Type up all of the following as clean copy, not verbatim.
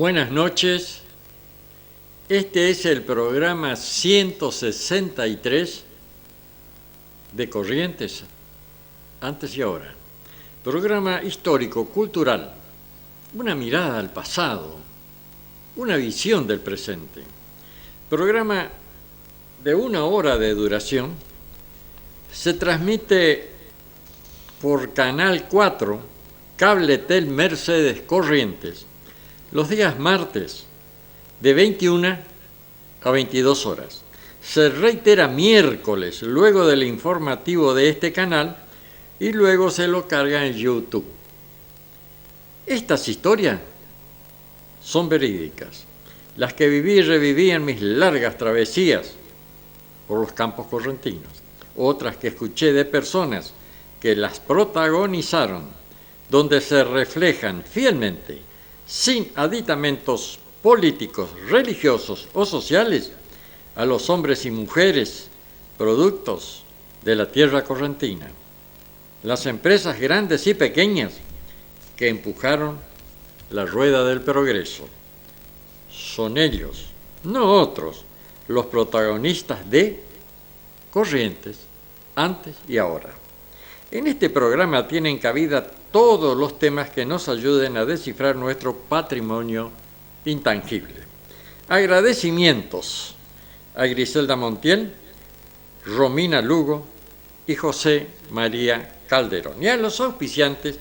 Buenas noches. Este es el programa 163 de Corrientes, antes y ahora. Programa histórico, cultural, una mirada al pasado, una visión del presente. Programa de 1 hora de duración. Se transmite por Canal 4, Cabletel Mercedes Corrientes, los días martes de 21 a 22 horas. Se reitera miércoles, luego del informativo de este canal, y luego se lo carga en YouTube. Estas historias son verídicas, las que viví y reviví en mis largas travesías por los campos correntinos, otras que escuché de personas que las protagonizaron, donde se reflejan fielmente, sin aditamentos políticos, religiosos o sociales, a los hombres y mujeres productos de la tierra correntina, las empresas grandes y pequeñas que empujaron la rueda del progreso. Son ellos, no otros, los protagonistas de Corrientes, antes y ahora. En este programa tienen cabida todos los temas que nos ayuden a descifrar nuestro patrimonio intangible. Agradecimientos a Griselda Montiel, Romina Lugo y José María Calderón, y a los auspiciantes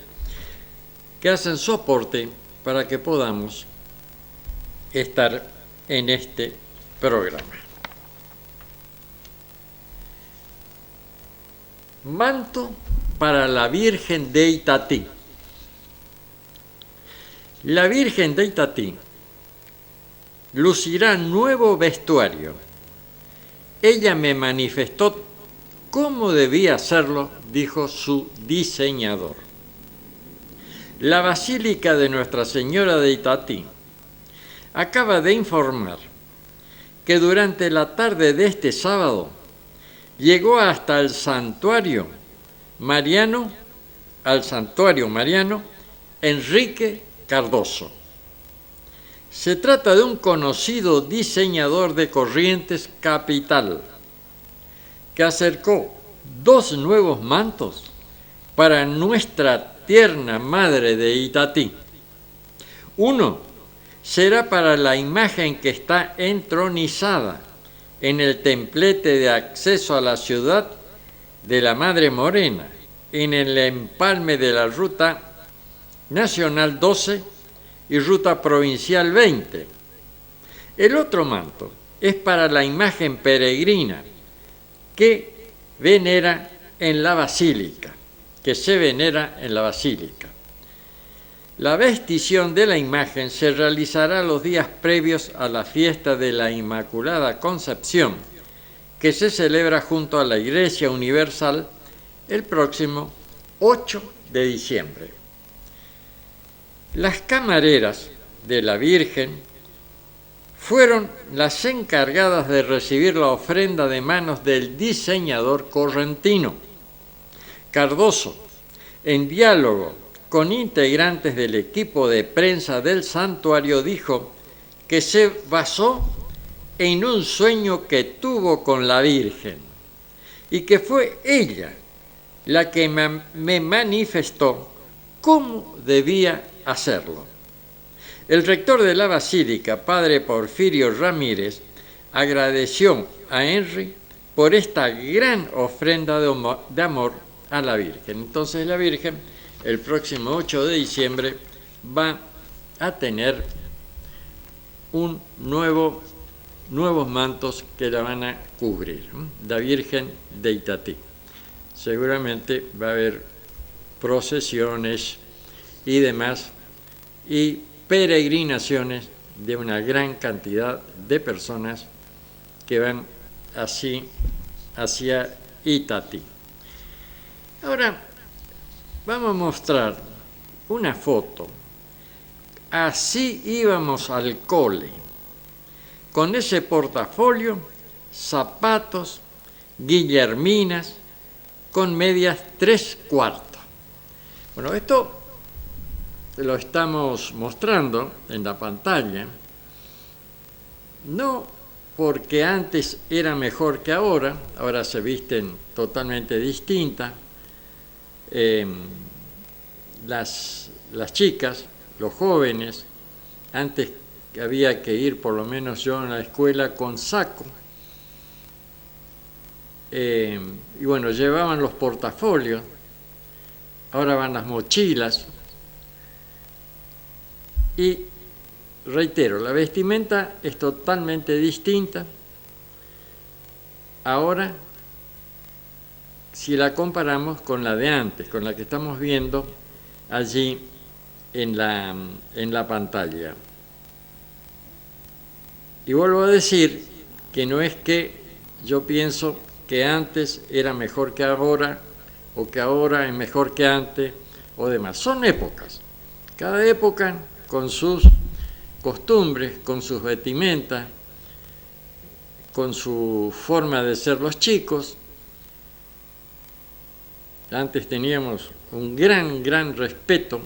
que hacen su aporte para que podamos estar en este programa. Manto para la Virgen de Itatí. La Virgen de Itatí lucirá nuevo vestuario. Ella me manifestó cómo debía hacerlo, dijo su diseñador. La Basílica de Nuestra Señora de Itatí acaba de informar que durante la tarde de este sábado llegó hasta el santuario mariano Enrique Cardoso. Se trata de un conocido diseñador de Corrientes capital que acercó 2 nuevos mantos para nuestra tierna madre de Itatí. Uno será para la imagen que está entronizada en el templete de acceso a la ciudad de la Madre Morena, en el empalme de la Ruta Nacional 12 y Ruta Provincial 20. El otro manto es para la imagen peregrina que se venera en la Basílica. La vestición de la imagen se realizará los días previos a la fiesta de la Inmaculada Concepción, que se celebra junto a la Iglesia Universal el próximo 8 de diciembre. Las camareras de la Virgen fueron las encargadas de recibir la ofrenda de manos del diseñador correntino. Cardoso, en diálogo con integrantes del equipo de prensa del santuario, dijo que se basó en un sueño que tuvo con la Virgen y que fue ella la que me manifestó cómo debía hacerlo. El rector de la Basílica, padre Porfirio Ramírez, agradeció a Henry por esta gran ofrenda de amor a la Virgen. Entonces la Virgen, el próximo 8 de diciembre, va a tener nuevos mantos que la van a cubrir, la Virgen de Itatí. Seguramente va a haber procesiones y demás, y peregrinaciones de una gran cantidad de personas que van así hacia Itatí. Ahora vamos a mostrar una foto. Así íbamos al cole, con ese portafolio, zapatos, guillerminas, con medias 3/4. Bueno, esto lo estamos mostrando en la pantalla, no porque antes era mejor que ahora, ahora se visten totalmente distintas, las chicas, los jóvenes, antes había que ir, por lo menos yo en la escuela, con saco, y bueno, llevaban los portafolios, ahora van las mochilas, y reitero, la vestimenta es totalmente distinta ahora si la comparamos con la de antes, con la que estamos viendo allí en la pantalla. Y vuelvo a decir que no es que yo pienso que antes era mejor que ahora, o que ahora es mejor que antes, o demás. Son épocas. Cada época con sus costumbres, con sus vestimentas, con su forma de ser los chicos. Antes teníamos un gran respeto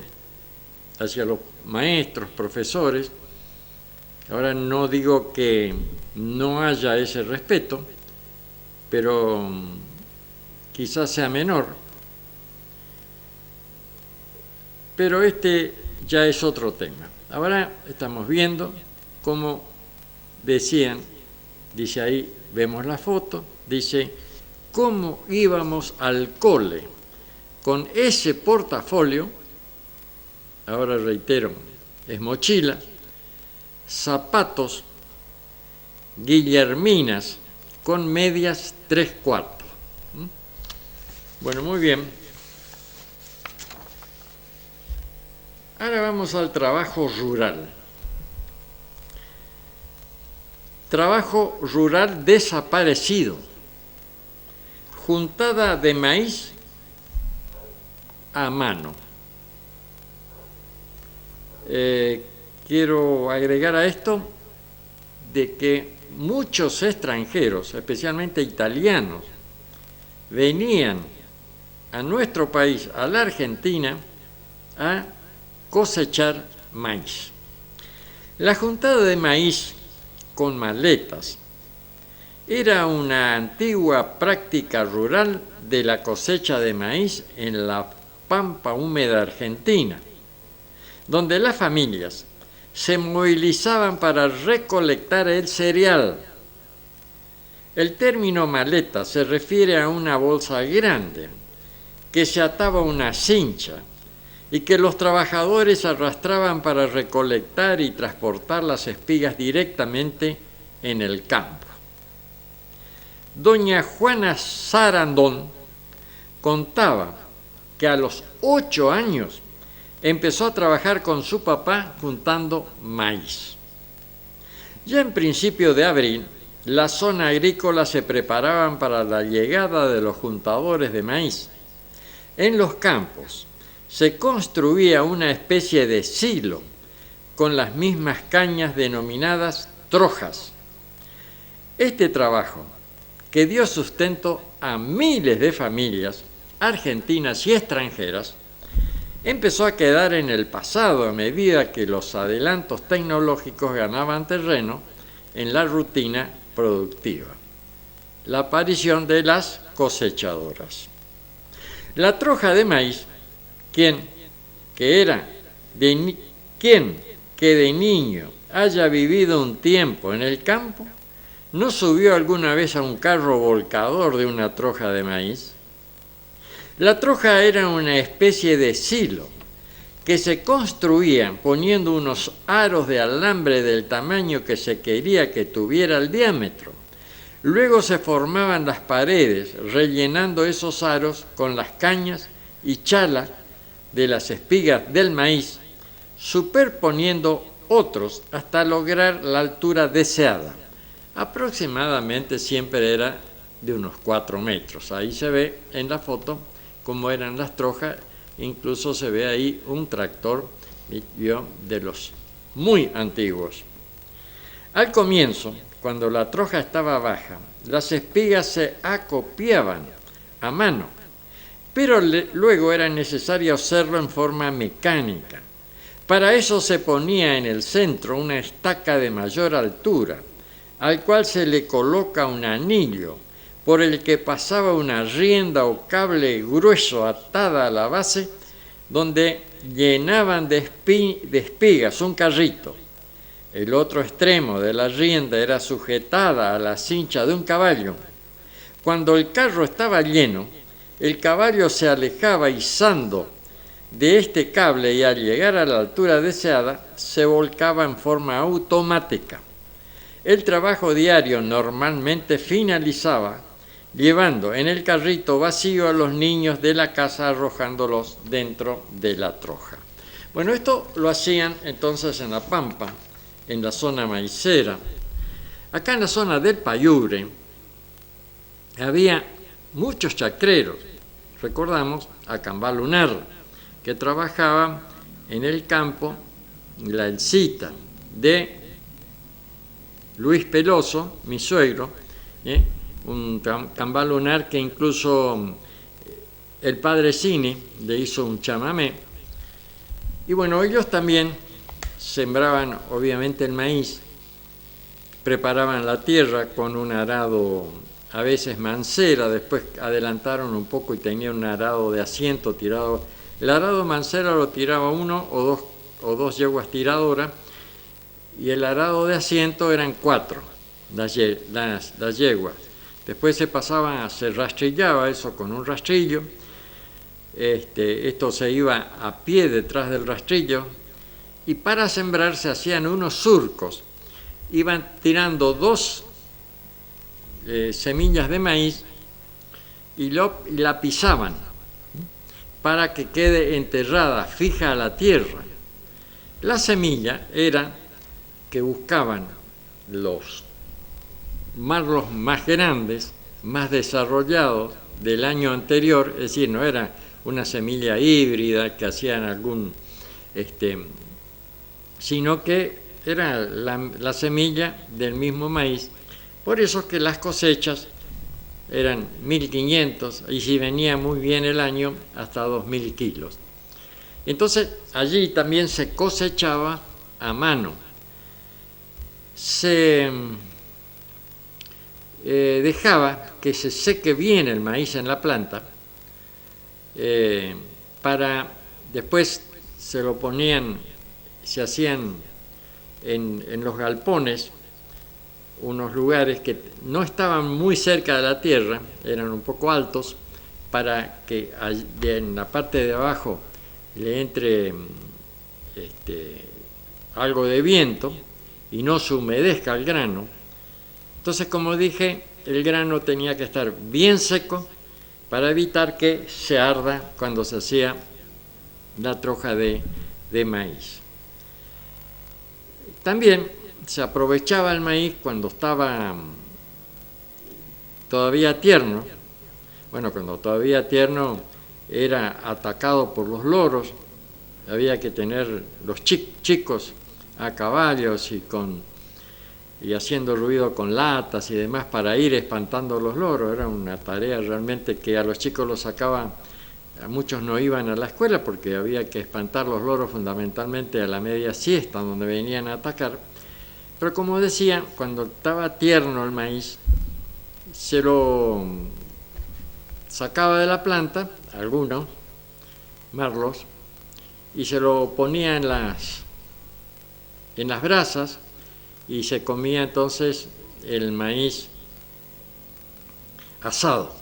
hacia los maestros, profesores. Ahora no digo que no haya ese respeto, pero quizás sea menor. Pero este ya es otro tema. Ahora estamos viendo cómo decían, dice ahí, vemos la foto, dice, cómo íbamos al cole con ese portafolio, ahora reitero, es mochila, zapatos, guillerminas con medias 3/4. Bueno, muy bien. Ahora vamos al trabajo rural. Trabajo rural desaparecido. Juntada de maíz a mano. Quiero agregar a esto de que muchos extranjeros, especialmente italianos, venían a nuestro país, a la Argentina, a cosechar maíz. La juntada de maíz con maletas era una antigua práctica rural de la cosecha de maíz en la pampa húmeda argentina, donde las familias se movilizaban para recolectar el cereal. El término maleta se refiere a una bolsa grande que se ataba a una cincha y que los trabajadores arrastraban para recolectar y transportar las espigas directamente en el campo. Doña Juana Sarandón contaba que a los 8 años empezó a trabajar con su papá juntando maíz. Ya en principio de abril, la zona agrícola se preparaban para la llegada de los juntadores de maíz. En los campos se construía una especie de silo con las mismas cañas denominadas trojas. Este trabajo, que dio sustento a miles de familias argentinas y extranjeras, empezó a quedar en el pasado a medida que los adelantos tecnológicos ganaban terreno en la rutina productiva. La aparición de las cosechadoras. La troja de maíz, quien que de niño haya vivido un tiempo en el campo, ¿no subió alguna vez a un carro volcador de una troja de maíz? La troja era una especie de silo que se construía poniendo unos aros de alambre del tamaño que se quería que tuviera el diámetro. Luego se formaban las paredes, rellenando esos aros con las cañas y chalas de las espigas del maíz, superponiendo otros hasta lograr la altura deseada. Aproximadamente siempre era de unos 4 metros. Ahí se ve en la foto cómo eran las trojas, incluso se ve ahí un tractor de los muy antiguos. Al comienzo, cuando la troja estaba baja, las espigas se acopiaban a mano, pero luego era necesario hacerlo en forma mecánica. Para eso se ponía en el centro una estaca de mayor altura, al cual se le coloca un anillo, por el que pasaba una rienda o cable grueso atada a la base, donde llenaban de espigas un carrito. El otro extremo de la rienda era sujetada a la cincha de un caballo. Cuando el carro estaba lleno, el caballo se alejaba izando de este cable y al llegar a la altura deseada se volcaba en forma automática. El trabajo diario normalmente finalizaba llevando en el carrito vacío a los niños de la casa, arrojándolos dentro de la troja. Bueno, esto lo hacían entonces en La Pampa, en la zona maicera. Acá en la zona del Payure había muchos chacreros. Recordamos a Cambá Lunar, que trabajaba en el campo, la Elcita, de Luis Peloso, mi suegro, un Cambá Lunar que incluso el padre Cini le hizo un chamamé. Y bueno, ellos también sembraban obviamente el maíz, preparaban la tierra con un arado, a veces mancera, después adelantaron un poco y tenían un arado de asiento tirado. El arado mancera lo tiraba uno o dos yeguas tiradoras, y el arado de asiento eran 4 las yeguas. Después se rastrillaba eso con un rastrillo. Esto se iba a pie detrás del rastrillo, y para sembrar se hacían unos surcos. Iban tirando 2 semillas de maíz y la pisaban para que quede enterrada, fija a la tierra. La semilla era que buscaban los marlos más grandes, más desarrollados del año anterior, es decir, no era una semilla híbrida que hacían sino que era la semilla del mismo maíz. Por eso es que las cosechas eran 1.500 y si venía muy bien el año, hasta 2.000 kilos. Entonces, allí también se cosechaba a mano. Se dejaba que se seque bien el maíz en la planta, para después se hacían en los galpones, unos lugares que no estaban muy cerca de la tierra, eran un poco altos, para que en la parte de abajo le entre algo de viento y no se humedezca el grano. Entonces, como dije, el grano tenía que estar bien seco para evitar que se arda cuando se hacía la troja de maíz. También se aprovechaba el maíz cuando estaba todavía tierno. Bueno, cuando todavía tierno era atacado por los loros, había que tener los chicos a caballos y haciendo ruido con latas y demás para ir espantando los loros. Era una tarea realmente que a los chicos los sacaba. A muchos no iban a la escuela porque había que espantar los loros fundamentalmente a la media siesta, donde venían a atacar. Pero como decía, cuando estaba tierno el maíz, se lo sacaba de la planta, algunos marlos, y se lo ponía en las brasas, y se comía entonces el maíz asado.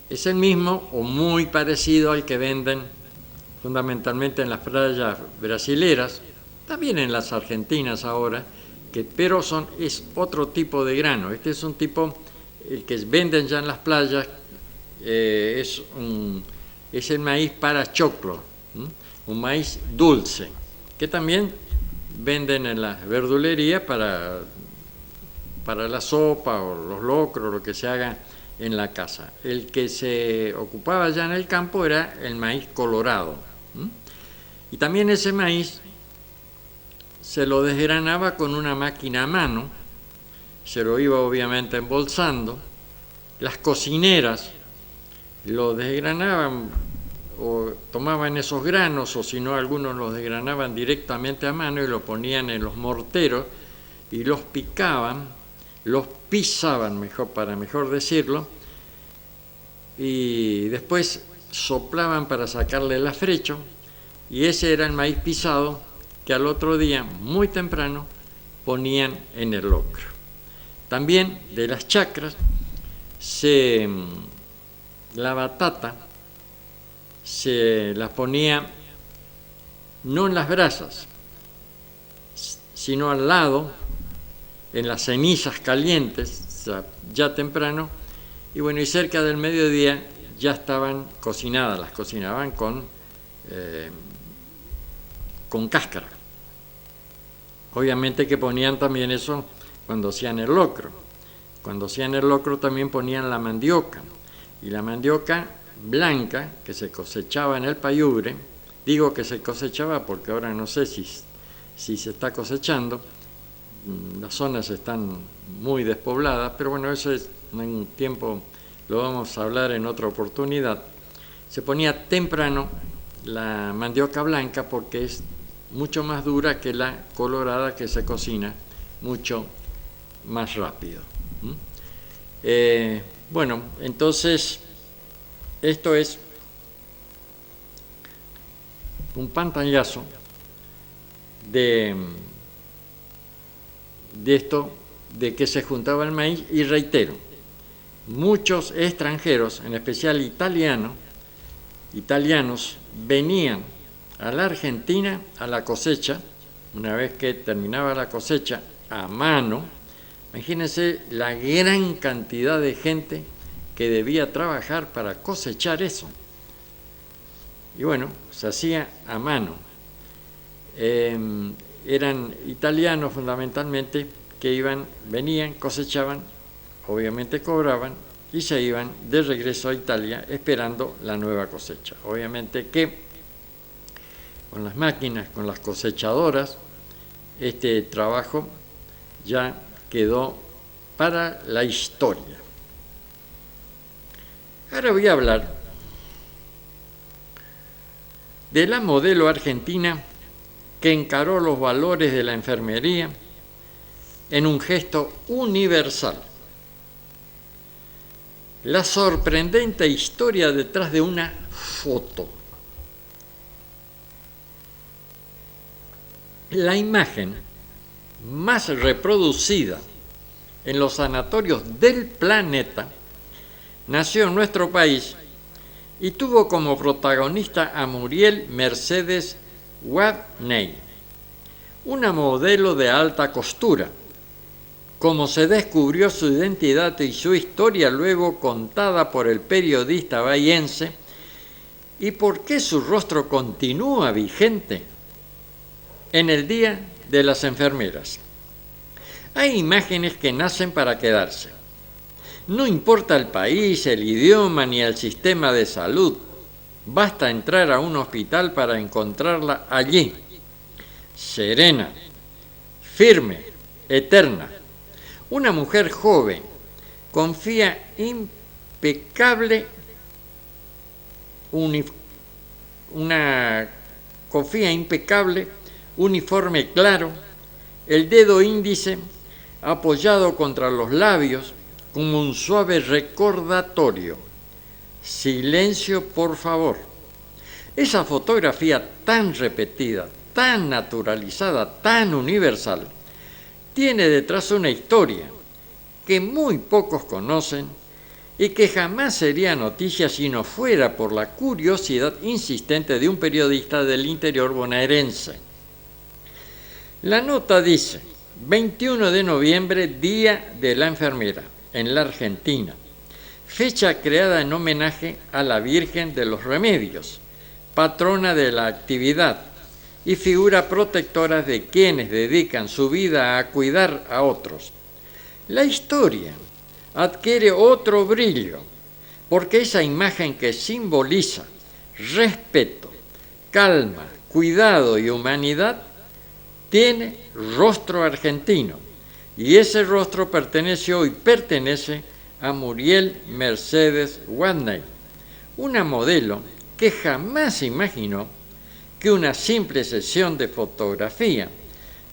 Es el mismo o muy parecido al que venden fundamentalmente en las playas brasileras, también en las argentinas ahora, pero es otro tipo de grano. Este es un tipo, el que venden ya en las playas, es el maíz para choclo, un maíz dulce, que también venden en la verdulería para la sopa o los locros, lo que se haga en la casa. El que se ocupaba ya en el campo era el maíz colorado. Y también ese maíz se lo desgranaba con una máquina a mano, se lo iba obviamente embolsando. Las cocineras lo desgranaban o tomaban esos granos, o si no, algunos los desgranaban directamente a mano y lo ponían en los morteros y los picaban, los pisaban, para mejor decirlo, y después soplaban para sacarle el afrecho, y ese era el maíz pisado que al otro día, muy temprano, ponían en el locro. También de las chacras, la batata se la ponía no en las brasas, sino al lado, en las cenizas calientes, ya temprano, y bueno, y cerca del mediodía ya estaban cocinadas, las cocinaban con cáscara. Obviamente que ponían también eso cuando hacían el locro. Cuando hacían el locro también ponían la mandioca, y la mandioca blanca que se cosechaba en el Payubre, digo que se cosechaba porque ahora no sé si se está cosechando, las zonas están muy despobladas, pero bueno, eso es un tiempo, lo vamos a hablar en otra oportunidad. Se ponía temprano la mandioca blanca porque es mucho más dura que la colorada, que se cocina mucho más rápido. Bueno, entonces esto es un pantallazo de esto, de que se juntaba el maíz, y reitero, muchos extranjeros, en especial italianos, venían a la Argentina a la cosecha, una vez que terminaba la cosecha a mano. Imagínense la gran cantidad de gente que debía trabajar para cosechar eso. Y bueno, se hacía a mano. Eran italianos fundamentalmente que venían, cosechaban, obviamente cobraban y se iban de regreso a Italia esperando la nueva cosecha. Obviamente que con las máquinas, con las cosechadoras, este trabajo ya quedó para la historia. Ahora voy a hablar de la modelo argentina que encaró los valores de la enfermería en un gesto universal. La sorprendente historia detrás de una foto. La imagen más reproducida en los sanatorios del planeta nació en nuestro país y tuvo como protagonista a Muriel Mercedes Watney, una modelo de alta costura. Como se descubrió su identidad y su historia luego contada por el periodista bahiense, y por qué su rostro continúa vigente en el Día de las Enfermeras. Hay imágenes que nacen para quedarse. No importa el país, el idioma ni el sistema de salud, basta entrar a un hospital para encontrarla allí, serena, firme, eterna. Una mujer joven, confía impecable, uniforme claro, el dedo índice apoyado contra los labios como un suave recordatorio. Silencio, por favor. Esa fotografía tan repetida, tan naturalizada, tan universal, tiene detrás una historia que muy pocos conocen y que jamás sería noticia si no fuera por la curiosidad insistente de un periodista del interior bonaerense. La nota dice: 21 de noviembre, Día de la Enfermera, en la Argentina, fecha creada en homenaje a la Virgen de los Remedios, patrona de la actividad y figura protectora de quienes dedican su vida a cuidar a otros. La historia adquiere otro brillo, porque esa imagen que simboliza respeto, calma, cuidado y humanidad tiene rostro argentino, y ese rostro pertenece a Muriel Mercedes Watney, una modelo que jamás imaginó que una simple sesión de fotografía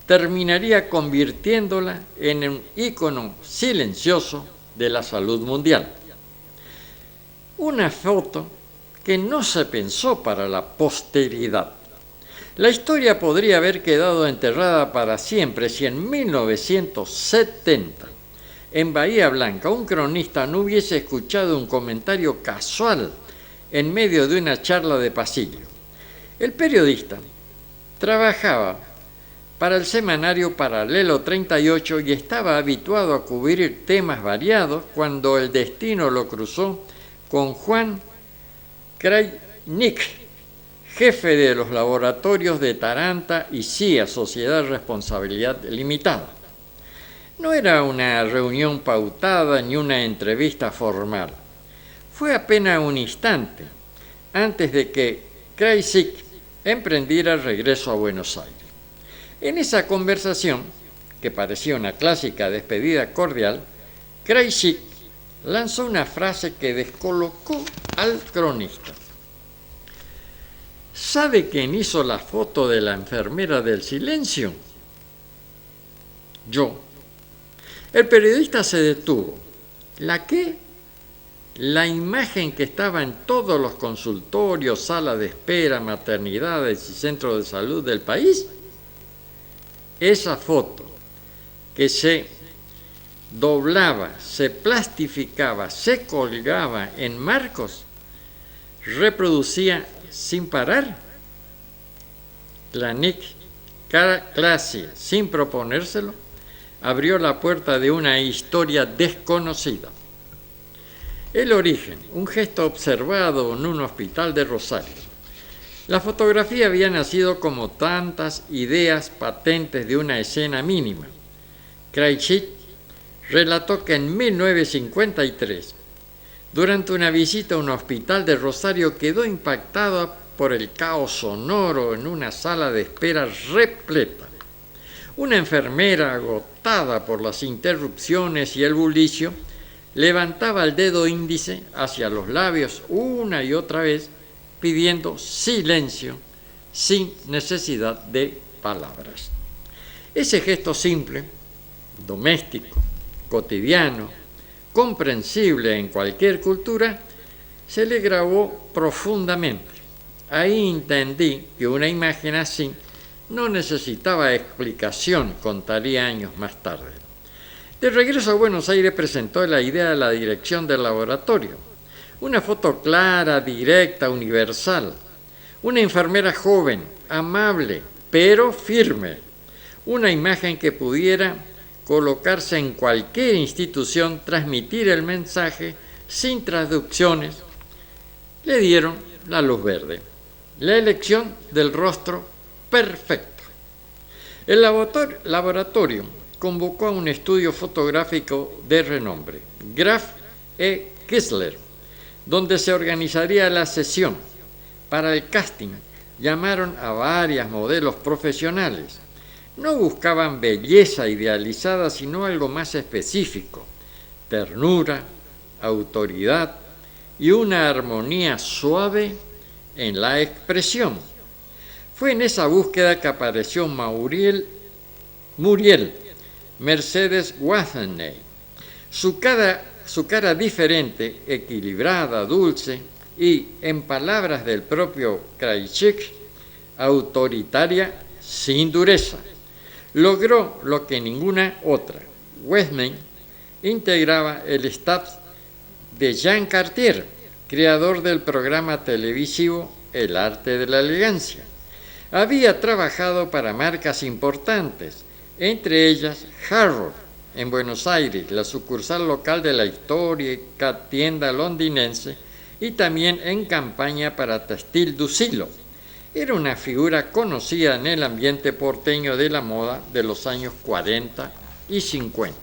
terminaría convirtiéndola en un ícono silencioso de la salud mundial. Una foto que no se pensó para la posteridad. La historia podría haber quedado enterrada para siempre si en 1970, en Bahía Blanca, un cronista no hubiese escuchado un comentario casual en medio de una charla de pasillo. El periodista trabajaba para el semanario Paralelo 38 y estaba habituado a cubrir temas variados cuando el destino lo cruzó con Juan Krajnic, jefe de los laboratorios de Taranta y CIA, Sociedad de Responsabilidad Limitada. No era una reunión pautada ni una entrevista formal. Fue apenas un instante antes de que Krajnic emprendiera el regreso a Buenos Aires. En esa conversación, que parecía una clásica despedida cordial, Krajnic lanzó una frase que descolocó al cronista. ¿Sabe quién hizo la foto de la enfermera del silencio? Yo. El periodista se detuvo. ¿La qué? La imagen que estaba en todos los consultorios, salas de espera, maternidades y centros de salud del país. Esa foto que se doblaba, se plastificaba, se colgaba en marcos, reproducía sin parar. Krajnic, casi sin proponérselo, abrió la puerta de una historia desconocida. El origen, un gesto observado en un hospital de Rosario. La fotografía había nacido como tantas ideas patentes de una escena mínima. Krajnic relató que en 1953, durante una visita a un hospital de Rosario, quedó impactada por el caos sonoro en una sala de espera repleta. Una enfermera, agotada por las interrupciones y el bullicio, levantaba el dedo índice hacia los labios una y otra vez, pidiendo silencio sin necesidad de palabras. Ese gesto simple, doméstico, cotidiano, comprensible en cualquier cultura, se le grabó profundamente. Ahí entendí que una imagen así no necesitaba explicación, contaría años más tarde. De regreso a Buenos Aires presentó la idea a la dirección del laboratorio. Una foto clara, directa, universal. Una enfermera joven, amable, pero firme. Una imagen que pudiera colocarse en cualquier institución, transmitir el mensaje sin traducciones. Le dieron la luz verde. La elección del rostro perfecto. El laboratorio convocó a un estudio fotográfico de renombre, Graf e. Kistler, donde se organizaría la sesión. Para el casting llamaron a varias modelos profesionales. No buscaban belleza idealizada, sino algo más específico, ternura, autoridad y una armonía suave en la expresión. Fue en esa búsqueda que apareció Muriel Mercedes Watheney. Su cara diferente, equilibrada, dulce y, en palabras del propio Krajnic, autoritaria sin dureza. Logró lo que ninguna otra. Watheney integraba el staff de Jean Cartier, creador del programa televisivo El arte de la elegancia. Había trabajado para marcas importantes, entre ellas Harrods, en Buenos Aires, la sucursal local de la histórica tienda londinense, y también en campaña para Textil du Silo. Era una figura conocida en el ambiente porteño de la moda de los años 40 y 50.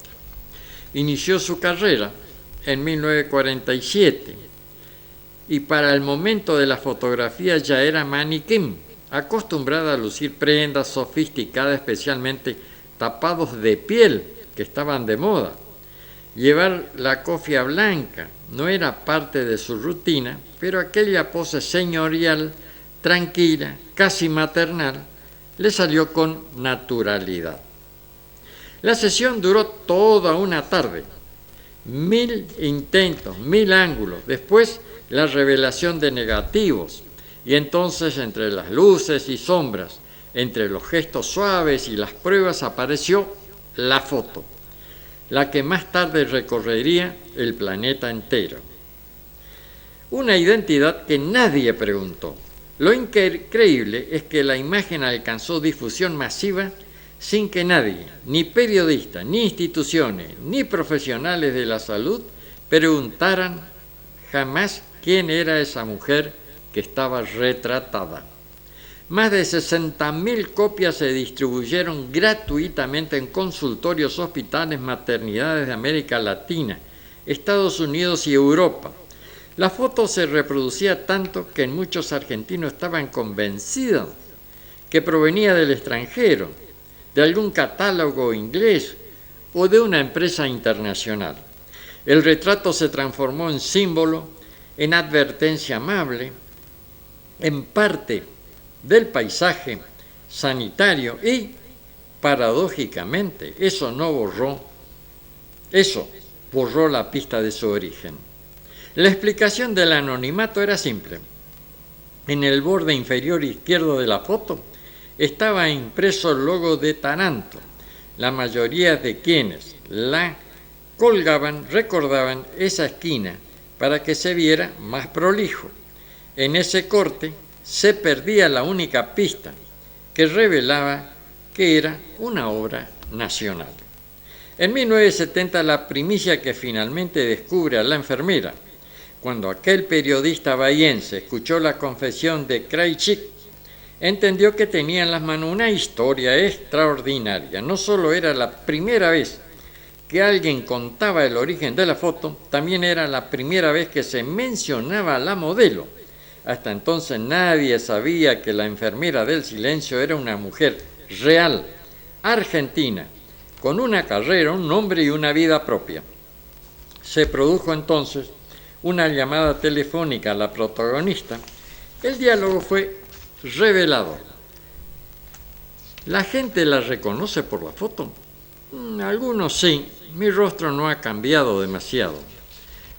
Inició su carrera en 1947 y para el momento de la fotografía ya era maniquí, acostumbrada a lucir prendas sofisticadas, especialmente tapados de piel, que estaban de moda. Llevar la cofia blanca no era parte de su rutina, pero aquella pose señorial, tranquila, casi maternal, le salió con naturalidad. La sesión duró toda una tarde. 1000 intentos, 1000 ángulos. Después, la revelación de negativos. Y entonces, entre las luces y sombras, entre los gestos suaves y las pruebas, apareció la foto, la que más tarde recorrería el planeta entero. Una identidad que nadie preguntó. Lo increíble es que la imagen alcanzó difusión masiva sin que nadie, ni periodistas, ni instituciones, ni profesionales de la salud, preguntaran jamás quién era esa mujer que estaba retratada. Más de 60.000 copias se distribuyeron gratuitamente en consultorios, hospitales, maternidades de América Latina, Estados Unidos y Europa. La foto se reproducía tanto que muchos argentinos estaban convencidos que provenía del extranjero, de algún catálogo inglés o de una empresa internacional. El retrato se transformó en símbolo, en advertencia amable, en parte del paisaje sanitario y, paradójicamente, eso borró la pista de su origen. La explicación del anonimato era simple. En el borde inferior izquierdo de la foto estaba impreso el logo de Taranto. La mayoría de quienes la colgaban recordaban esa esquina para que se viera más prolijo. En ese corte se perdía la única pista que revelaba que era una obra nacional. En 1970, la primicia que finalmente descubre a la enfermera, cuando aquel periodista bahiense escuchó la confesión de Krajicek, entendió que tenía en las manos una historia extraordinaria. No solo era la primera vez que alguien contaba el origen de la foto, también era la primera vez que se mencionaba a la modelo. Hasta entonces nadie sabía que la enfermera del silencio era una mujer real, argentina, con una carrera, un nombre y una vida propia. Se produjo entonces una llamada telefónica a la protagonista. El diálogo fue revelador. ¿La gente la reconoce por la foto? Algunos sí. Mi rostro no ha cambiado demasiado.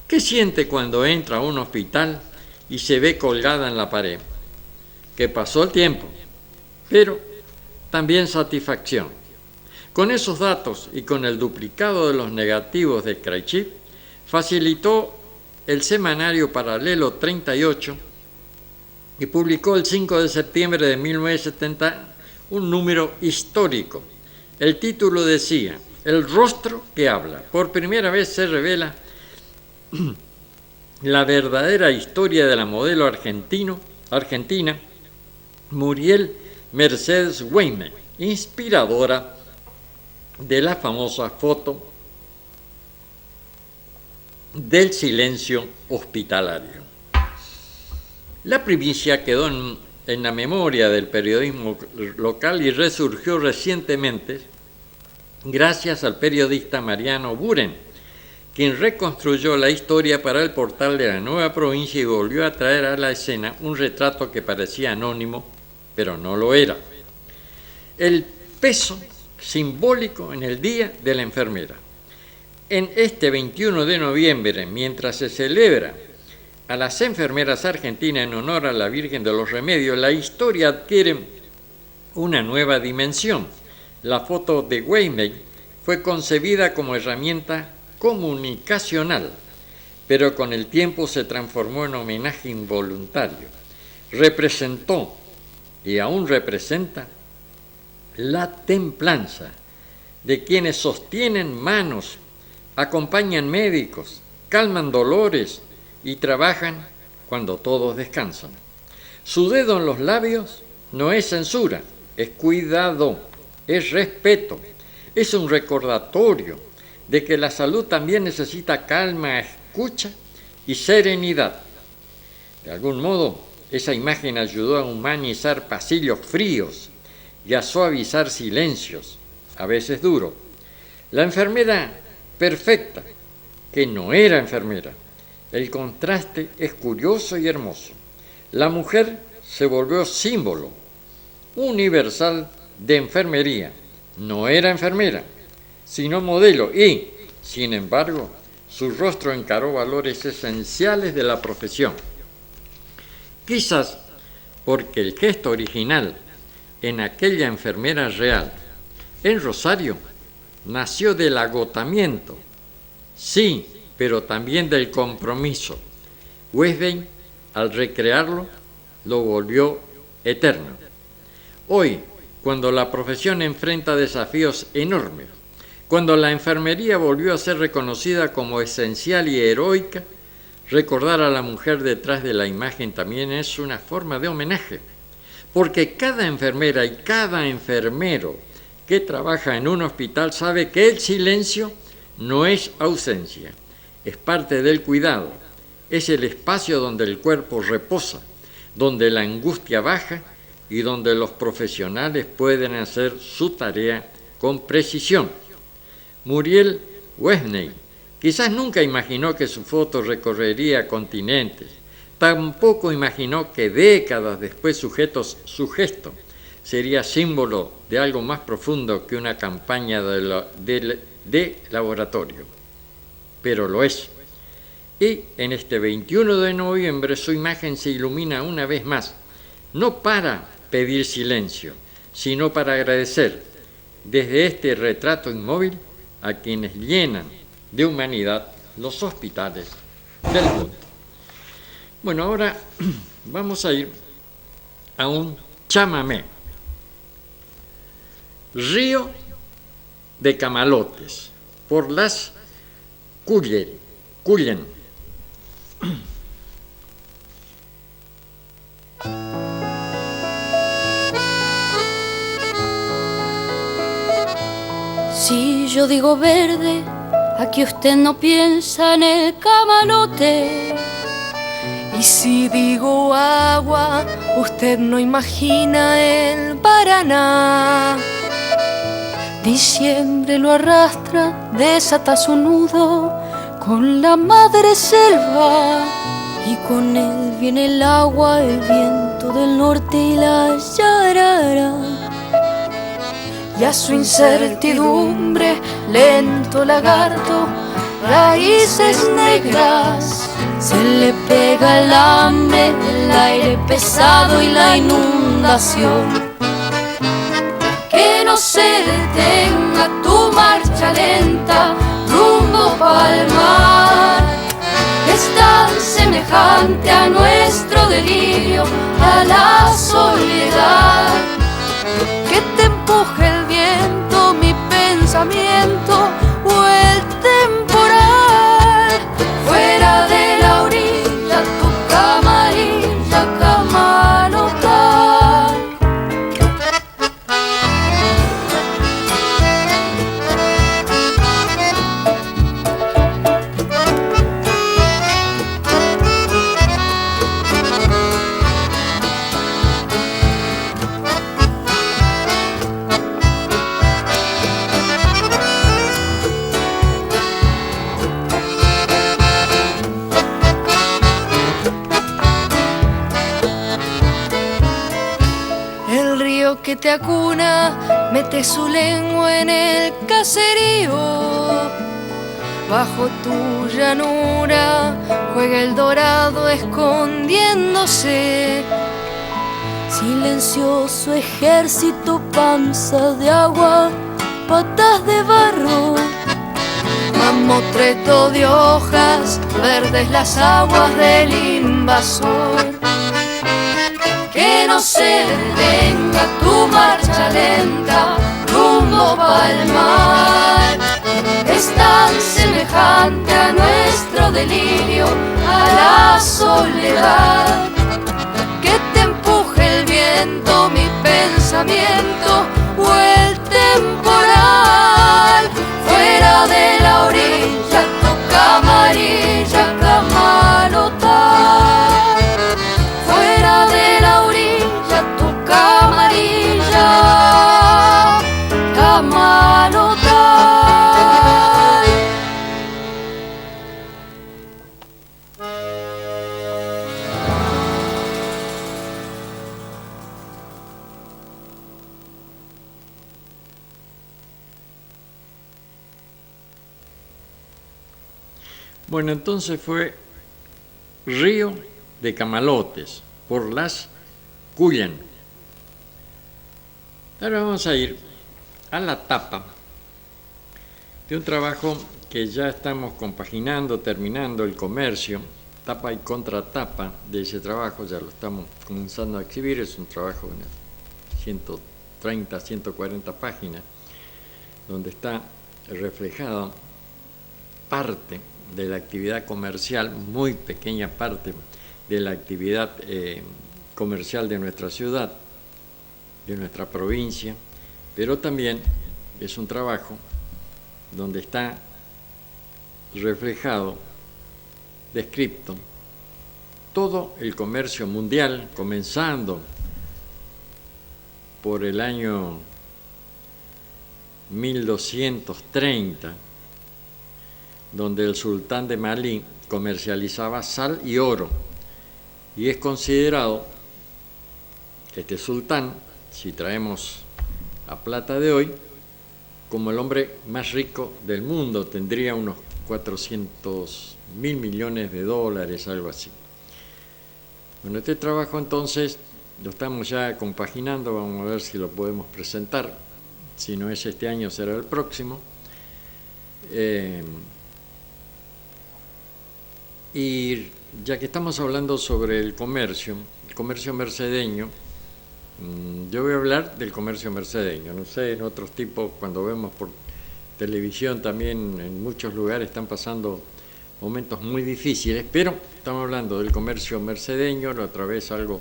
¿Qué siente cuando entra a un hospital y se ve colgada en la pared? Que pasó el tiempo, pero también satisfacción. Con esos datos y con el duplicado de los negativos de Krajicek, facilitó el semanario Paralelo 38 y publicó el 5 de septiembre de 1970 un número histórico. El título decía: El rostro que habla. Por primera vez se revela la verdadera historia de la modelo argentina Muriel Mercedes Weimer, inspiradora de la famosa foto del silencio hospitalario. La primicia quedó en la memoria del periodismo local y resurgió recientemente gracias al periodista Mariano Buren, quien reconstruyó la historia para el portal de La Nueva Provincia y volvió a traer a la escena un retrato que parecía anónimo, pero no lo era. El peso simbólico en el Día de la Enfermera. En este 21 de noviembre, mientras se celebra a las enfermeras argentinas en honor a la Virgen de los Remedios, la historia adquiere una nueva dimensión. La foto de Weimer fue concebida como herramienta comunicacional, pero con el tiempo se transformó en homenaje involuntario. Representó, y aún representa, la templanza de quienes sostienen manos, acompañan médicos, calman dolores y trabajan cuando todos descansan. Su dedo en los labios no es censura, es cuidado, es respeto, es un recordatorio de que la salud también necesita calma, escucha y serenidad. De algún modo, esa imagen ayudó a humanizar pasillos fríos y a suavizar silencios, a veces duros. La enfermera perfecta que no era enfermera. El contraste es curioso y hermoso. La mujer se volvió símbolo universal de enfermería. No era enfermera, sino modelo y, sin embargo, su rostro encaró valores esenciales de la profesión. Quizás porque el gesto original en aquella enfermera real en Rosario nació del agotamiento, sí, pero también del compromiso. Westbein, al recrearlo, lo volvió eterno. Hoy, cuando la profesión enfrenta desafíos enormes, cuando la enfermería volvió a ser reconocida como esencial y heroica, recordar a la mujer detrás de la imagen también es una forma de homenaje, porque cada enfermera y cada enfermero que trabaja en un hospital sabe que el silencio no es ausencia, es parte del cuidado, es el espacio donde el cuerpo reposa, donde la angustia baja y donde los profesionales pueden hacer su tarea con precisión. Muriel Westbein quizás nunca imaginó que su foto recorrería continentes, tampoco imaginó que décadas después su gesto sería símbolo de algo más profundo que una campaña de laboratorio, pero lo es. Y en este 21 de noviembre su imagen se ilumina una vez más, no para pedir silencio, sino para agradecer desde este retrato inmóvil a quienes llenan de humanidad los hospitales del mundo. Bueno, ahora vamos a ir a un chamamé. Río de Camalotes, por las Cullen. Si yo digo verde, aquí usted no piensa en el camalote. Y si digo agua, usted no imagina el Paraná. Diciembre lo arrastra, desata su nudo con la madre selva. Y con él viene el agua, el viento del norte y la yarara. Y a su incertidumbre, lento lagarto, raíces negras, se le pega el hambre, el aire pesado y la inundación. Que no se detenga tu marcha lenta, rumbo pa'l mar. Es tan semejante a nuestro delirio, a la soledad. Que te empuje el viento, mi pensamiento o el temporal. Fuera de la orilla, tu camarilla, camalotal. Que te acuna, mete su lengua en el caserío. Bajo tu llanura juega el dorado escondiéndose. Silencioso ejército, panza de agua, patas de barro. Mamotreto de hojas, verdes las aguas del invasor. Que no se detenga tu marcha lenta, rumbo pa'l mar. Es tan semejante a nuestro delirio, a la soledad. Que te empuje el viento, mi pensamiento o el temporal. Fuera de la orilla, tu camarilla, camalotal. Fuera de la orilla, tu camarilla, camalotal. Bueno, entonces fue Río de Camalotes, por Las Cullen. Ahora vamos a ir a la tapa de un trabajo que ya estamos compaginando, terminando, el comercio, tapa y contratapa de ese trabajo, ya lo estamos comenzando a exhibir, es un trabajo de unas 130, 140 páginas, donde está reflejada parte de la actividad comercial, muy pequeña parte de la actividad comercial de nuestra ciudad, de nuestra provincia, pero también es un trabajo donde está reflejado, descrito, todo el comercio mundial, comenzando por el año 1230, donde el sultán de Malí comercializaba sal y oro, y es considerado este sultán, si traemos a plata de hoy, como el hombre más rico del mundo, tendría unos 400.000 millones de dólares, algo así. Bueno, este trabajo entonces lo estamos ya compaginando, vamos a ver si lo podemos presentar, si no es este año será el próximo. Y ya que estamos hablando sobre el comercio mercedeño, yo voy a hablar del comercio mercedeño. No sé, en otros tipos, cuando vemos por televisión también en muchos lugares están pasando momentos muy difíciles, pero estamos hablando del comercio mercedeño. La otra vez algo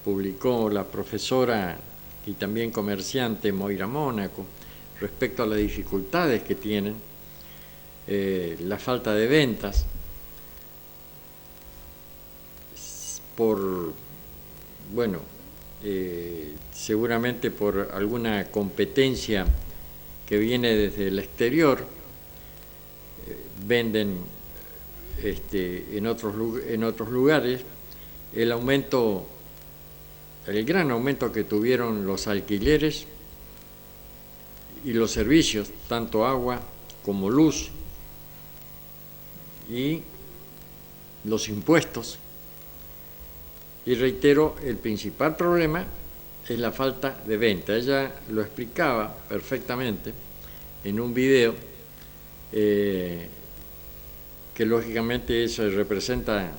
publicó la profesora y también comerciante Moira Mónaco respecto a las dificultades que tienen, la falta de ventas, por, bueno, seguramente por alguna competencia que viene desde el exterior, venden en otros lugares, el gran aumento que tuvieron los alquileres y los servicios, tanto agua como luz, y los impuestos. Y reitero, el principal problema es la falta de venta. Ella lo explicaba perfectamente en un video que lógicamente eso representa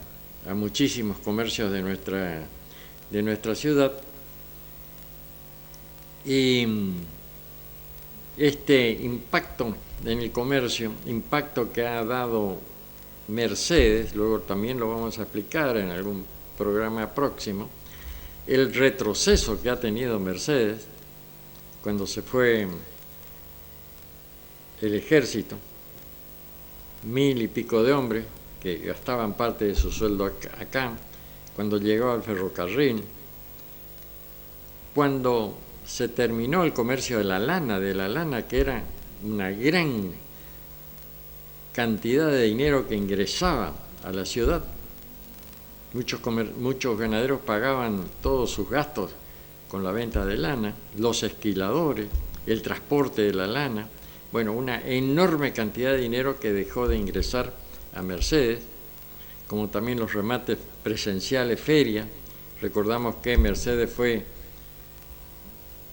a muchísimos comercios de nuestra ciudad. Y este impacto en el comercio, impacto que ha dado Mercedes, luego también lo vamos a explicar en algún programa próximo, el retroceso que ha tenido Mercedes cuando se fue el ejército, 1000 y pico de hombres que gastaban parte de su sueldo acá, cuando llegó al ferrocarril, cuando se terminó el comercio de la lana, que era una gran cantidad de dinero que ingresaba a la ciudad. Muchos ganaderos pagaban todos sus gastos con la venta de lana, los esquiladores, el transporte de la lana, bueno, una enorme cantidad de dinero que dejó de ingresar a Mercedes, como también los remates presenciales, ferias. Recordamos que Mercedes fue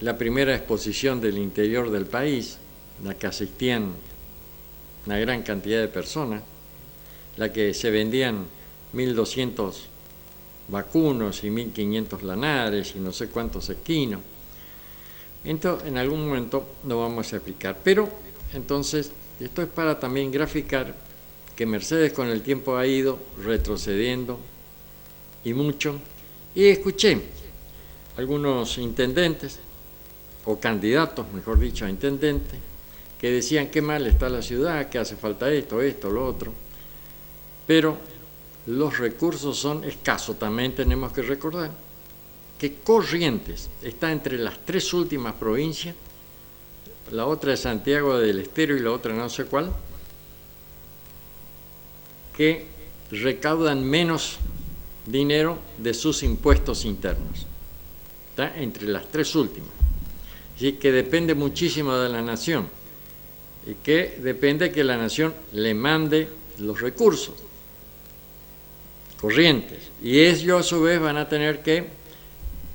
la primera exposición del interior del país, la que asistían una gran cantidad de personas, la que se vendían 1.200 vacunos y 1.500 lanares y no sé cuántos equinos. Entonces, en algún momento lo vamos a explicar. Pero, entonces, esto es para también graficar que Mercedes con el tiempo ha ido retrocediendo y mucho. Y escuché algunos intendentes, o candidatos, mejor dicho, a intendentes, que decían qué mal está la ciudad, que hace falta esto, lo otro. Pero los recursos son escasos. También tenemos que recordar que Corrientes está entre las 3 últimas provincias, la otra es Santiago del Estero y la otra no sé cuál, que recaudan menos dinero de sus impuestos internos. Está entre las 3 últimas. Así que depende muchísimo de la nación, y que depende que la nación le mande los recursos corrientes, y ellos a su vez van a tener que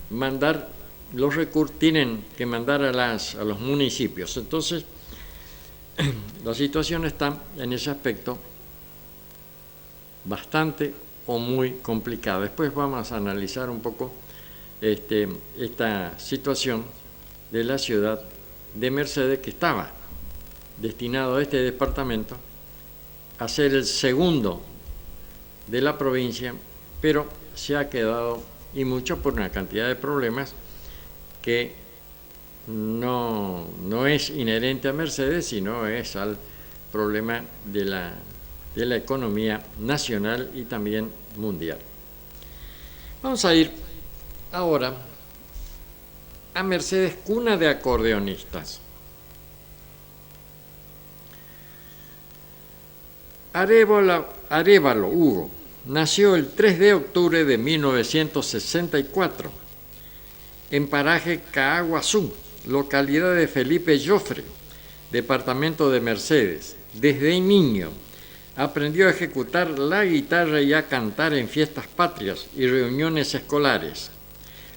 mandar los recursos, tienen que mandar a los municipios. Entonces, la situación está en ese aspecto bastante o muy complicada. Después vamos a analizar un poco esta situación de la ciudad de Mercedes, que estaba destinado a este departamento a ser el segundo de la provincia, pero se ha quedado, y mucho por una cantidad de problemas que no es inherente a Mercedes, sino es al problema de la economía nacional y también mundial. Vamos a ir ahora a Mercedes, cuna de acordeonistas. Arévalo Hugo nació el 3 de octubre de 1964 en paraje Caaguazú, localidad de Felipe Joffre, departamento de Mercedes. Desde niño aprendió a ejecutar la guitarra y a cantar en fiestas patrias y reuniones escolares.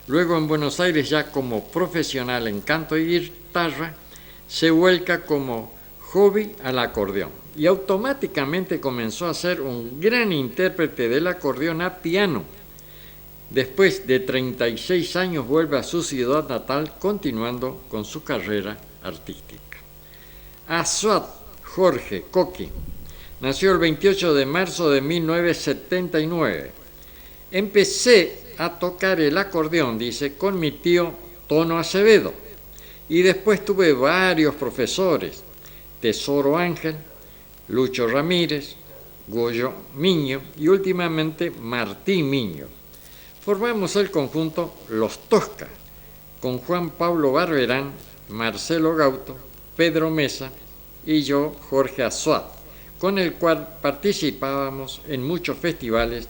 Luego en Buenos Aires, ya como profesional en canto y guitarra, se vuelca como hobby al acordeón y automáticamente comenzó a ser un gran intérprete del acordeón a piano. Después de 36 años vuelve a su ciudad natal, continuando con su carrera artística. Aswad Jorge Coqui nació el 28 de marzo de 1979. Empecé a tocar el acordeón, dice, con mi tío Tono Acevedo, y después tuve varios profesores: Tesoro Ángel, Lucho Ramírez, Goyo Miño y últimamente Martín Miño. Formamos el conjunto Los Tosca, con Juan Pablo Barberán, Marcelo Gauto, Pedro Mesa y yo, Jorge Aswad, con el cual participábamos en muchos festivales.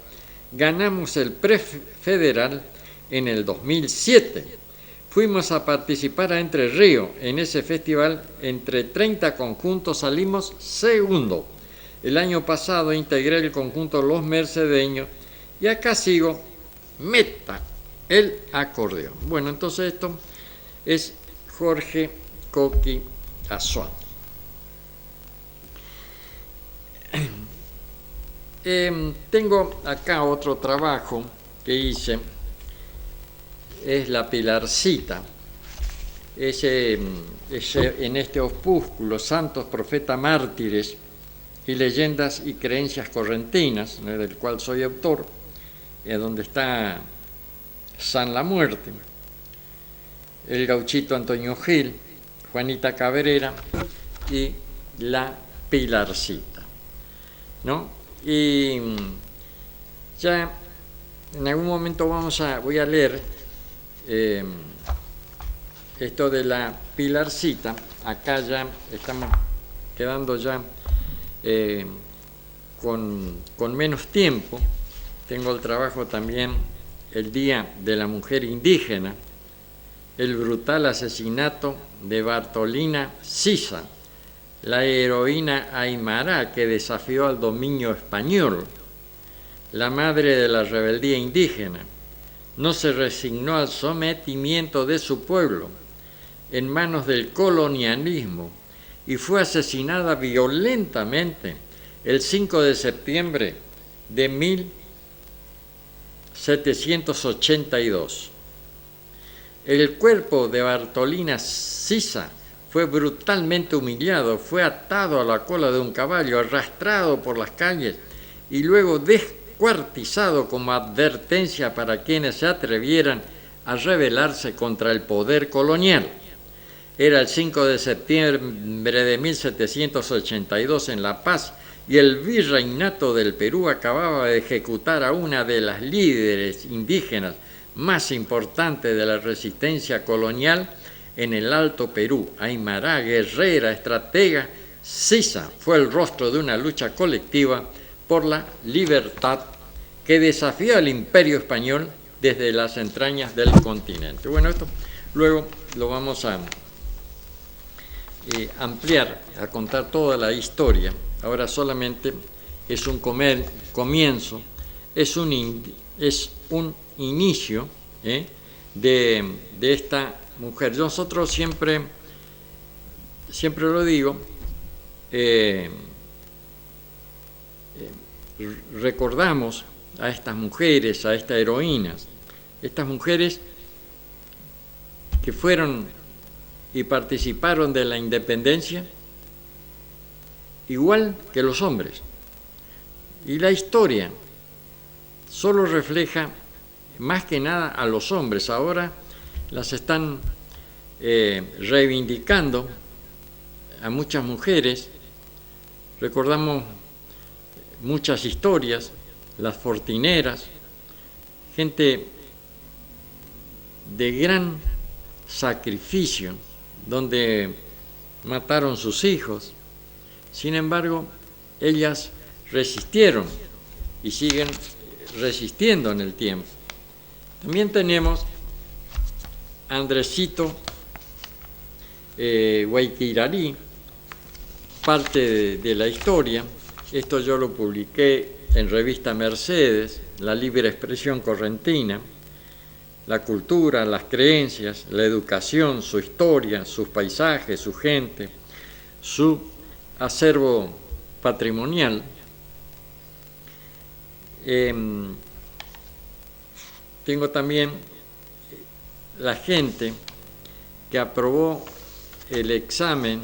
Ganamos el prefederal en el 2007. Fuimos a participar a Entre Ríos. En ese festival, entre 30 conjuntos, salimos segundo. El año pasado integré el conjunto Los Mercedeños y acá sigo meta el acordeón. Bueno, entonces esto es Jorge Coqui Aswad. Tengo acá otro trabajo que hice, es La Pilarcita. En este opúsculo, Santos, Profetas, Mártires y Leyendas y Creencias Correntinas, del cual soy autor, donde está San La Muerte, el gauchito Antonio Gil, Juanita Cabrera y La Pilarcita, ¿no? Y ya en algún momento voy a leer esto de La Pilarcita. Acá ya estamos quedando ya con menos tiempo. Tengo el trabajo también El Día de la Mujer Indígena, el brutal asesinato de Bartolina Sisa, la heroína aymara que desafió al dominio español, la madre de la rebeldía indígena. No se resignó al sometimiento de su pueblo en manos del colonialismo y fue asesinada violentamente el 5 de septiembre de 1782. El cuerpo de Bartolina Sisa fue brutalmente humillado, fue atado a la cola de un caballo, arrastrado por las calles y luego descuartizado como advertencia para quienes se atrevieran a rebelarse contra el poder colonial. Era el 5 de septiembre de 1782 en La Paz y el virreinato del Perú acababa de ejecutar a una de las líderes indígenas más importantes de la resistencia colonial en el Alto Perú. Aymara, guerrera, estratega, Sisa fue el rostro de una lucha colectiva por la libertad que desafió al imperio español desde las entrañas del continente. Bueno, esto luego lo vamos a ampliar, a contar toda la historia. Ahora solamente es un comienzo, es un inicio de esta mujer. Nosotros siempre lo digo, recordamos a estas mujeres, a estas heroínas, estas mujeres que fueron y participaron de la independencia igual que los hombres. Y la historia solo refleja más que nada a los hombres. Ahora las están reivindicando a muchas mujeres. Recordamos muchas historias, las fortineras, gente de gran sacrificio, donde mataron sus hijos. Sin embargo, ellas resistieron y siguen resistiendo en el tiempo. También tenemos a Andresito Guayquirarí, parte de la historia. Esto yo lo publiqué en revista Mercedes, La Libre Expresión Correntina, la cultura, las creencias, la educación, su historia, sus paisajes, su gente, su acervo patrimonial. Tengo también la gente que aprobó el examen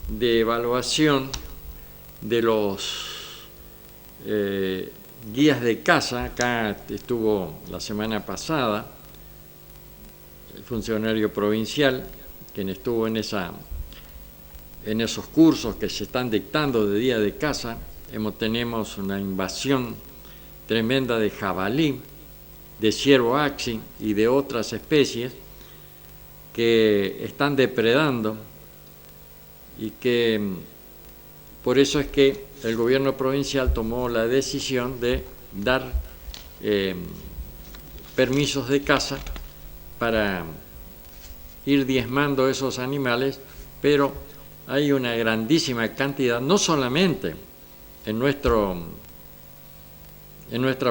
de evaluación de los guías de casa. Acá estuvo la semana pasada el funcionario provincial, quien estuvo en esos cursos que se están dictando de guía de casa. Tenemos una invasión tremenda de jabalí, de ciervo axi y de otras especies que están depredando, y que por eso es que el gobierno provincial tomó la decisión de dar permisos de caza para ir diezmando esos animales, pero hay una grandísima cantidad, no solamente en nuestra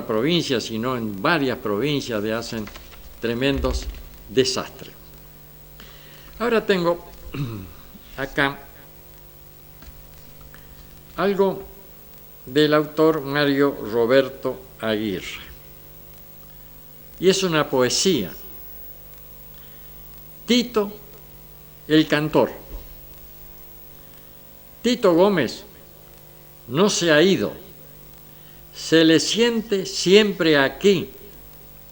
provincia, sino en varias provincias que hacen tremendos desastres. Ahora tengo acá algo del autor Mario Roberto Aguirre, y es una poesía. Tito el cantor. Tito Gómez no se ha ido, se le siente siempre aquí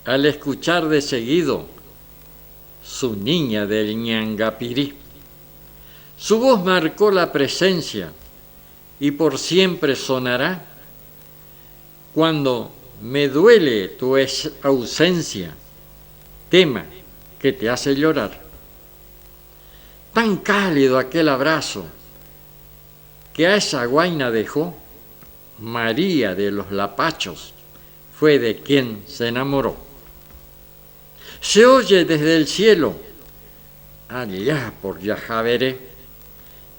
al escuchar de seguido su niña del Ñangapirí. Su voz marcó la presencia y por siempre sonará cuando me duele tu ausencia, tema que te hace llorar. Tan cálido aquel abrazo que a esa guaina dejó, María de los Lapachos fue de quien se enamoró. Se oye desde el cielo, allá por Yajaveré,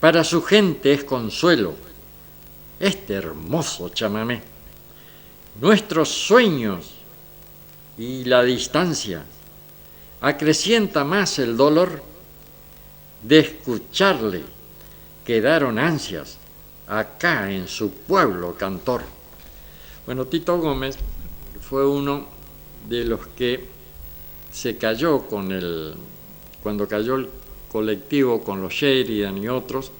para su gente es consuelo este hermoso chamamé. Nuestros sueños y la distancia acrecienta más el dolor de escucharle. Quedaron ansias acá en su pueblo cantor. Bueno, Tito Gómez fue uno de los que se cayó cuando cayó el colectivo con los Sheridan y otros,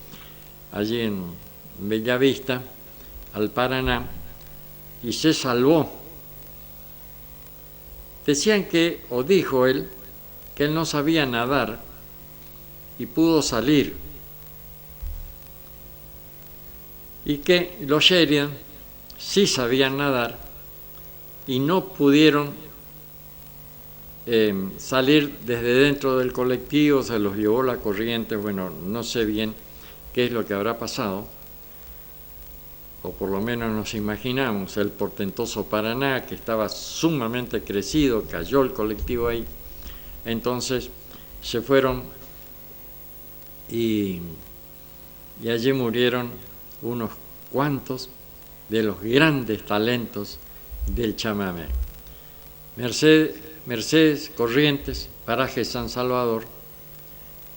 allí en Bellavista, al Paraná, y se salvó. Decían que, o dijo él, que él no sabía nadar y pudo salir, y que los Sheridan sí sabían nadar y no pudieron salir desde dentro del colectivo, se los llevó la corriente. Bueno, no sé bien qué es lo que habrá pasado, o por lo menos nos imaginamos el portentoso Paraná, que estaba sumamente crecido, cayó el colectivo ahí, entonces se fueron y allí murieron unos cuantos, de los grandes talentos del chamamé. Mercedes Corrientes, paraje San Salvador,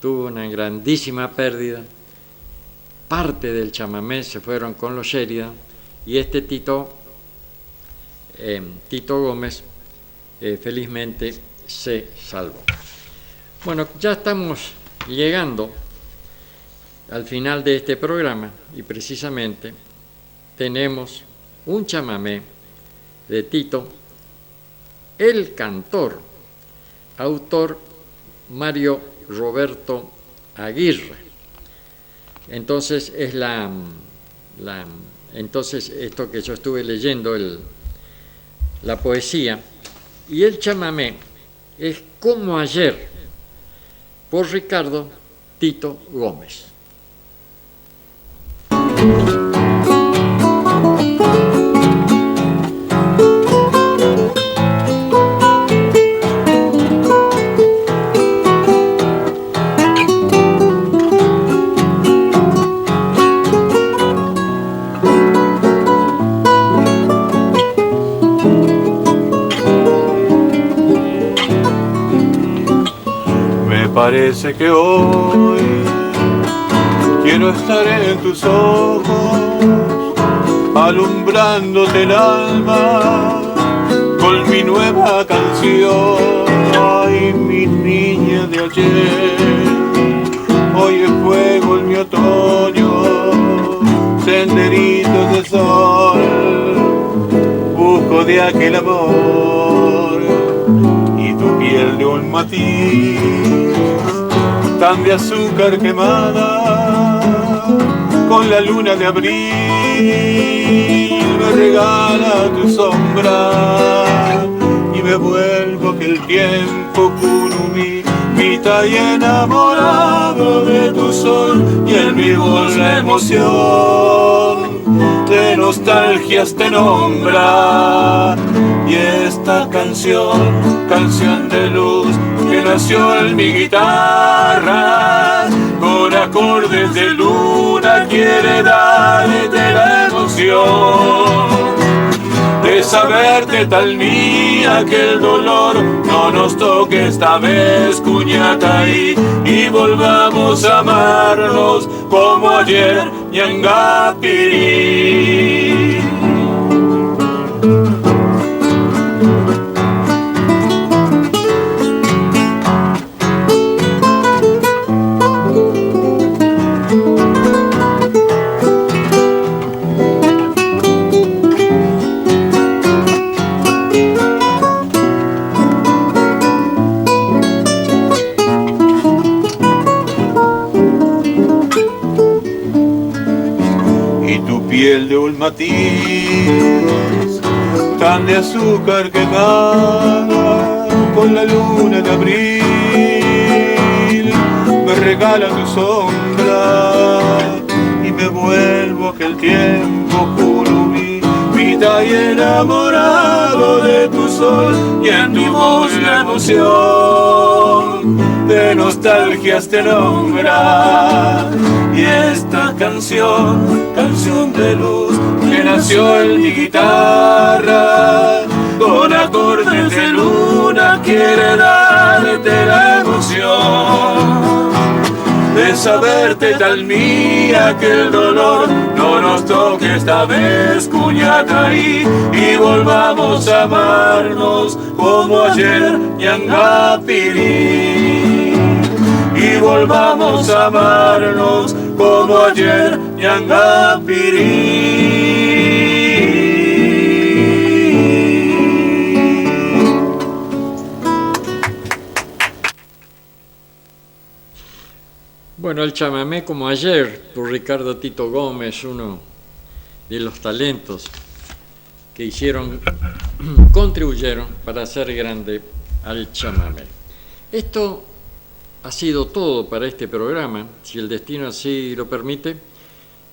tuvo una grandísima pérdida. Parte del chamamé se fueron con los Sheridan y este Tito Gómez felizmente se salvó. Bueno, ya estamos llegando al final de este programa y precisamente tenemos un chamamé de Tito, el cantor, autor Mario Roberto Aguirre. Entonces entonces esto que yo estuve leyendo, la poesía, y el chamamé es Como ayer, por Ricardo Tito Gómez. Parece que hoy quiero estar en tus ojos, alumbrándote el alma con mi nueva canción. Ay, mi niña de ayer, hoy es fuego en mi otoño, senderitos de sol, busco de aquel amor y tu piel de un matiz tan de azúcar quemada, con la luna de abril me regala tu sombra y me vuelvo aquel tiempo curumita y enamorado de tu sol, y en mi voz la emoción de nostalgias te nombra. Y esta canción de luz que nació en mi guitarra, con acordes de luna quiere darte la emoción de saberte tal mía que el dolor no nos toque esta vez, cuñata, y volvamos a amarnos como ayer, Ñangapirí. Piel de un matiz tan de azúcar quemada, con la luna de abril me regala tu sombra y me vuelvo aquel tiempo curumita y enamorado de tu sol, y en tu voz la emoción de nostalgias te nombra. Y esta canción de luz que nació en mi guitarra, con acordes de luna quiere darte la emoción de saberte tal mía que el dolor no nos toque esta vez, cuñata, y volvamos a amarnos como ayer, Ñangapirí. Y volvamos a amarnos como ayer, Ñangapirí. Bueno, el chamamé Como ayer, por Ricardo Tito Gómez, uno de los talentos que contribuyeron para hacer grande al chamamé. Esto ha sido todo para este programa. Si el destino así lo permite,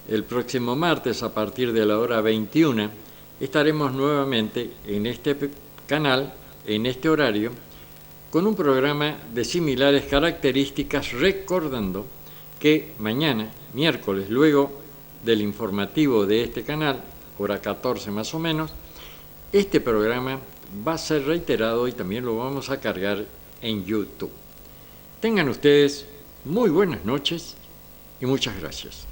el próximo martes a partir de la hora 21 estaremos nuevamente en este canal, en este horario, con un programa de similares características, recordando que mañana, miércoles, luego del informativo de este canal, hora 14 más o menos, este programa va a ser reiterado y también lo vamos a cargar en YouTube. Tengan ustedes muy buenas noches y muchas gracias.